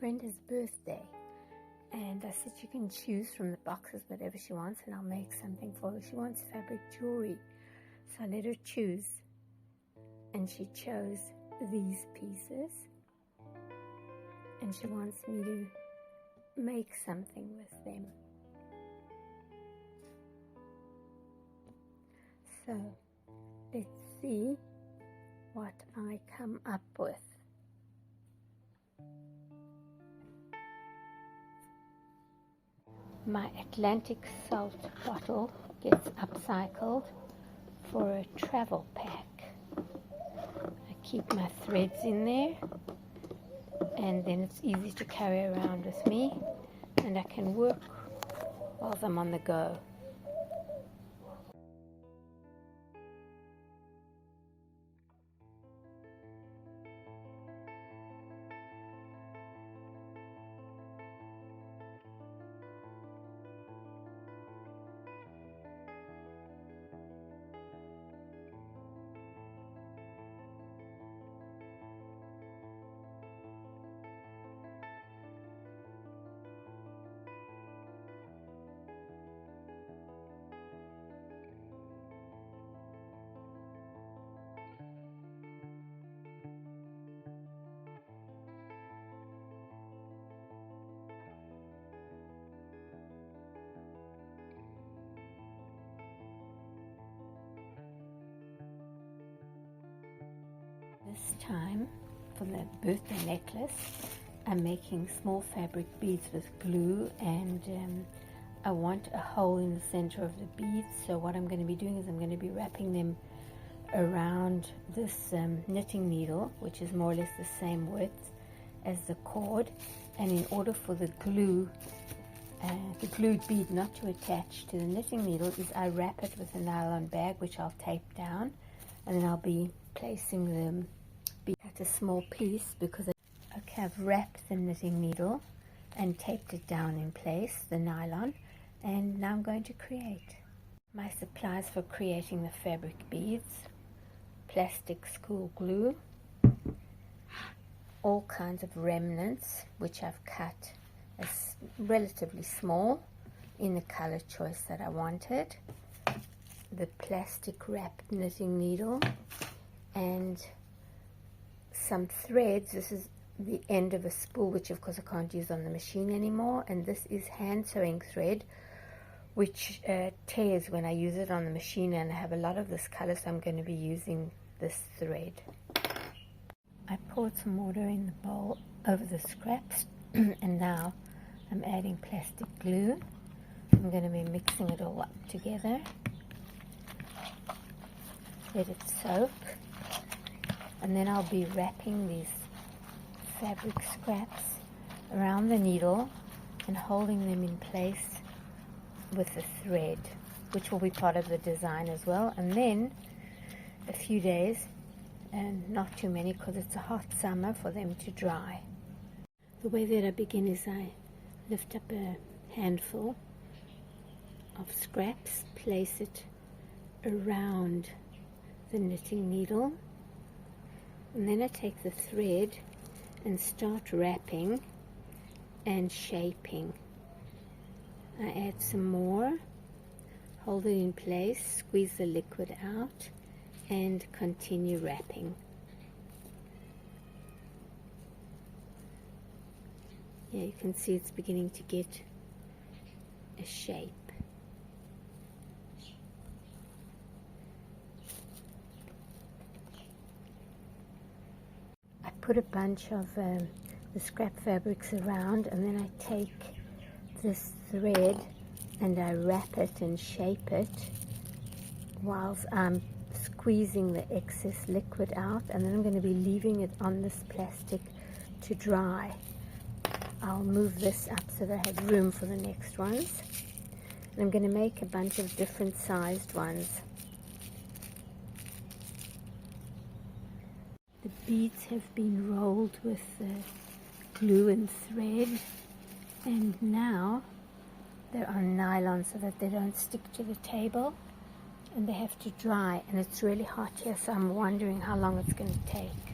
friend's birthday, and I said she can choose from the boxes whatever she wants, and I'll make something for her. She wants fabric jewelry, so I let her choose, and she chose these pieces, and she wants me to make something with them. So let's see what I come up with. My Atlantic salt bottle gets upcycled for a travel pack. I keep my threads in there, and then it's easy to carry around with me, and I can work while I'm on the go. This time, for the birthday necklace, I'm making small fabric beads with glue, and I want a hole in the center of the beads. So what I'm going to be doing is I'm going to be wrapping them around this knitting needle, which is more or less the same width as the cord. And in order for the glued bead not to attach to the knitting needle, is I wrap it with a nylon bag, which I'll tape down, and then I'll be placing them at a small piece, because I've wrapped the knitting needle and taped it down in place, the nylon, and now I'm going to create my supplies for creating the fabric beads: plastic school glue, all kinds of remnants which I've cut as relatively small in the color choice that I wanted, the plastic wrapped knitting needle, and some threads. This is the end of a spool, which of course I can't use on the machine anymore, and this is hand sewing thread, which tears when I use it on the machine, and I have a lot of this color, so I'm going to be using this thread. I poured some water in the bowl over the scraps and now I'm adding plastic glue. I'm going to be mixing it all up together. Let it soak, and then I'll be wrapping these fabric scraps around the needle and holding them in place with the thread, which will be part of the design as well. And then a few days, and not too many because it's a hot summer, for them to dry. The way that I begin is I lift up a handful of scraps, place it around the knitting needle, and then I take the thread and start wrapping and shaping. I add some more, hold it in place, squeeze the liquid out, and continue wrapping. Yeah, you can see it's beginning to get a shape. I put a bunch of the scrap fabrics around, and then I take this thread and I wrap it and shape it whilst I'm squeezing the excess liquid out, and then I'm going to be leaving it on this plastic to dry. I'll move this up so that I have room for the next ones, and I'm going to make a bunch of different sized ones. The beads have been rolled with glue and thread, and now they're on nylon so that they don't stick to the table, and they have to dry, and it's really hot here, so I'm wondering how long it's going to take.